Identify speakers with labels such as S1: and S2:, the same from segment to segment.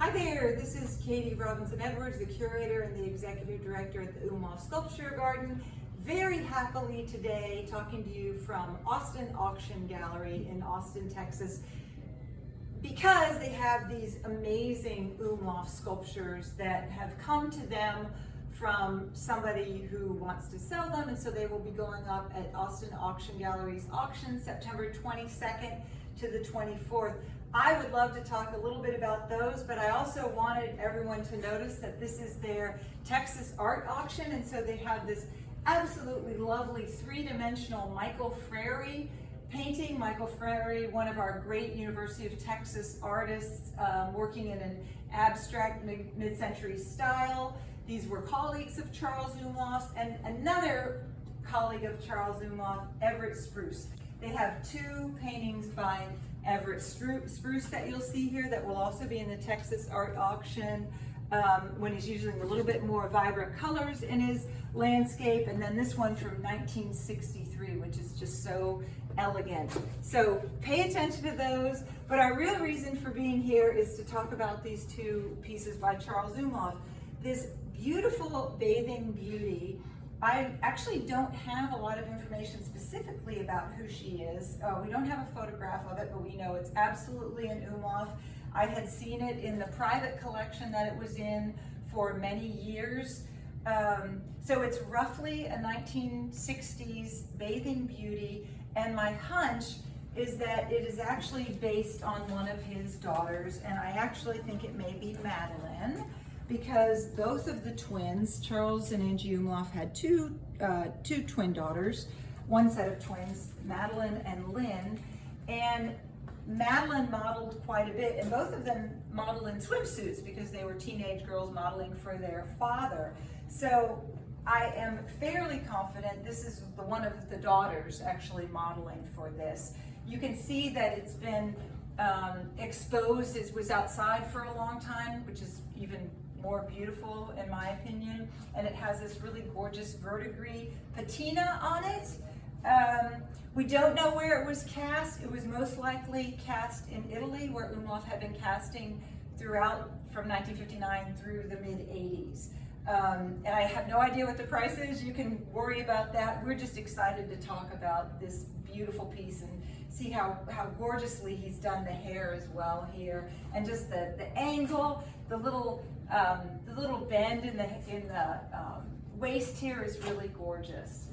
S1: Hi there, this is Katie Robinson-Edwards, the curator and the executive director at the Umlauf Sculpture Garden. Very happily today talking to you from Austin Auction Gallery in Austin, Texas, because they have these amazing Umlauf sculptures that have come to them from somebody who wants to sell them, and so they will be going up at Austin Auction Gallery's auction September 22nd to the 24th. I would love to talk a little bit about those, but I also wanted everyone to notice that this is their Texas art auction, and so they have this absolutely lovely three-dimensional Michael Frary painting. Michael Frary, one of our great University of Texas artists, working in an abstract mid-century style. These were colleagues of Charles Umlauf, and another colleague of Charles Umlauf, Everett Spruce. They have two paintings by Everett Spruce that you'll see here that will also be in the Texas art auction when he's using a little bit more vibrant colors in his landscape, and then this one from 1963, which is just so elegant. So pay attention to those, but our real reason for being here is to talk about these two pieces by Charles Umlauf. This beautiful bathing beauty. I actually don't have a lot of information specifically about who she is. We don't have a photograph of it, but we know it's absolutely an Umlauf. I had seen it in the private collection that it was in for many years. So it's roughly a 1960s bathing beauty, and my hunch is that it is actually based on one of his daughters, and I actually think it may be Madeline, because both of the twins, Charles and Angie Umlauf, had two twin daughters, one set of twins, Madeline and Lynn, and Madeline modeled quite a bit, and both of them modeled in swimsuits because they were teenage girls modeling for their father. So I am fairly confident this is one of the daughters actually modeling for this. You can see that it's been exposed. It was outside for a long time, which is even more beautiful in my opinion, and it has this really gorgeous verdigris patina on it. We don't know where it was cast. It was most likely cast in Italy, where Umlauf had been casting throughout from 1959 through the mid-80s. And I have no idea what the price is. You can worry about that. We're just excited to talk about this beautiful piece and see how gorgeously he's done the hair as well here, and just the angle, the little bend in the waist here is really gorgeous.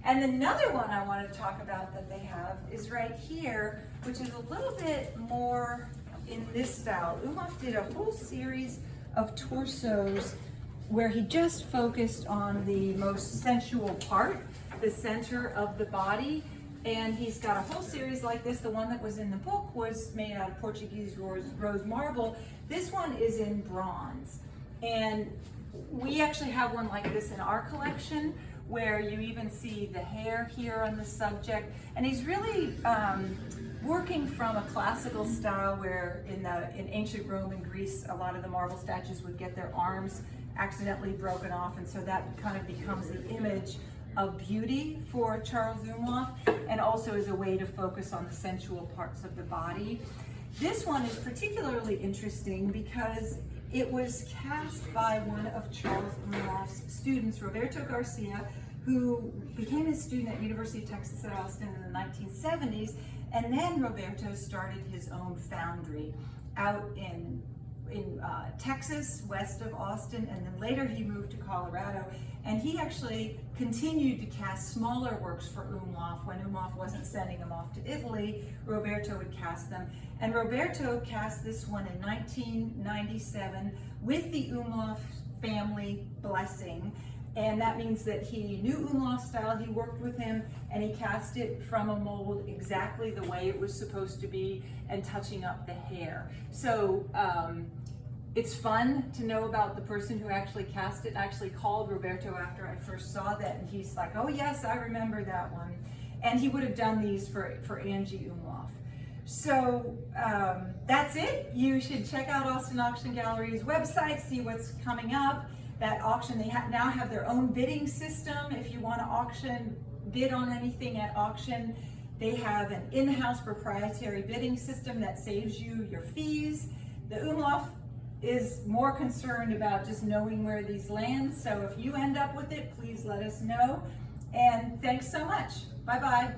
S1: And another one I want to talk about that they have is right here, which is a little bit more in this style. Umlauf did a whole series of torsos where he just focused on the most sensual part, the center of the body. And he's got a whole series like this. The one that was in the book was made out of Portuguese rose marble. This one is in bronze. And we actually have one like this in our collection, where you even see the hair here on the subject. And he's really working from a classical style where in ancient Rome and Greece, a lot of the marble statues would get their arms accidentally broken off, and so that kind of becomes the image of beauty for Charles Umlauf, and also as a way to focus on the sensual parts of the body. This one is particularly interesting because it was cast by one of Charles Umlauf's students, Roberto Garcia, who became his student at University of Texas at Austin in the 1970s, and then Roberto started his own foundry out in Texas, west of Austin, and then later he moved to Colorado, and he actually continued to cast smaller works for Umlauf. When Umlauf wasn't sending them off to Italy, Roberto would cast them, and Roberto cast this one in 1997 with the Umlauf family blessing, and that means that he knew Umlauf's style, he worked with him, and he cast it from a mold exactly the way it was supposed to be, and touching up the hair. So it's fun to know about the person who actually cast it. I actually called Roberto after I first saw that, and he's like, oh yes, I remember that one. And he would have done these for Angie Umlauf. So that's it. You should check out Austin Auction Gallery's website, see what's coming up. That auction, they now have their own bidding system. If you want to bid on anything at auction, they have an in-house proprietary bidding system that saves you your fees. The Umlauf is more concerned about just knowing where these land. So if you end up with it, please let us know. And thanks so much. Bye-bye.